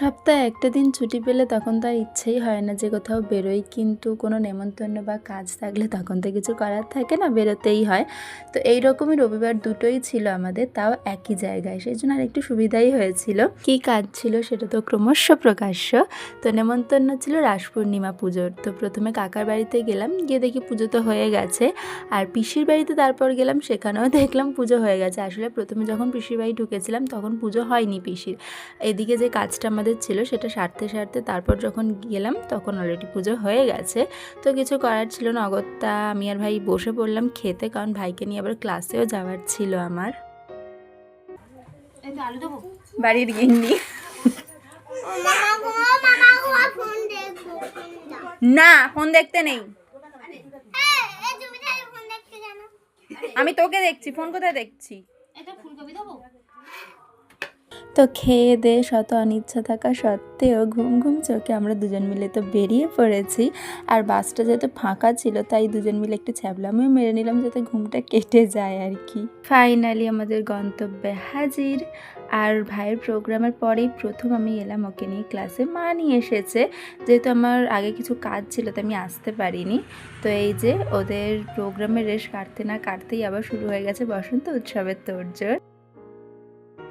সপ্তাহে একটা দিন ছুটি পেলে তখন তো আর ইচ্ছেই হয় না যে কোথাও বেরোই, কিন্তু কোনো নেমন্তন্ন বা কাজ থাকলে তখন তো কিছু করার থাকে না, বেরোতেই হয়। তো এই রকমই রবিবার দুটোই ছিল আমাদের, তাও একই জায়গায়, সেই জন্য আর একটু সুবিধাই হয়েছিল। কী কাজ ছিল সেটা তো ক্রমশ প্রকাশ্য। তো নেমন্তন্ন ছিল রাস পূর্ণিমা পুজোর। তো প্রথমে কাকার বাড়িতে গেলাম, গিয়ে দেখি পুজো তো হয়ে গেছে। আর পিসির বাড়িতে তারপর গেলাম, সেখানেও দেখলাম পুজো হয়ে গেছে। আসলে প্রথমে যখন পিসির বাড়ি ঢুকেছিলাম তখন পুজো হয়নি পিসির। এদিকে যে কাজটা আমাদের ছিল সেটা সারতে সারতে তারপর যখন গেলাম তখন অলরেডি পুজো হয়ে গেছে। তো কিছু করার ছিল না, অগত্যা আমি আর ভাই বসে পড়লাম খেতে, কারণ ভাইকে নিয়ে আবার ক্লাসেও যাওয়ার ছিল আমার। বাড়ির গিন্নি না, ফোন দেখতে নেই। আমি তোকে দেখছি, ফোন কোথায় দেখছি। তো খেয়ে দিয়ে শত অনিচ্ছা থাকা সত্ত্বেও ঘুম ঘুম চোখে আমরা দুজন মিলে তো বেরিয়ে পড়েছি। আর বাসটা যেহেতু ফাঁকা ছিল তাই দুজন মিলে একটু ছ্যাবলামিও মেরে নিলাম যাতে ঘুমটা কেটে যায় আর কি। ফাইনালি আমাদের গন্তব্যে হাজির। আর ভাইয়ের প্রোগ্রামের পরেই প্রথম আমি এলাম ওকে নিয়ে ক্লাসে। মা নিয়ে এসেছে, যেহেতু আমার আগে কিছু কাজ ছিল তো আমি আসতে পারিনি। তো এই যে ওদের প্রোগ্রামের রেশ কাটতে না কাটতেই আবার শুরু হয়ে গেছে বসন্ত উৎসবের তোড়জোড়।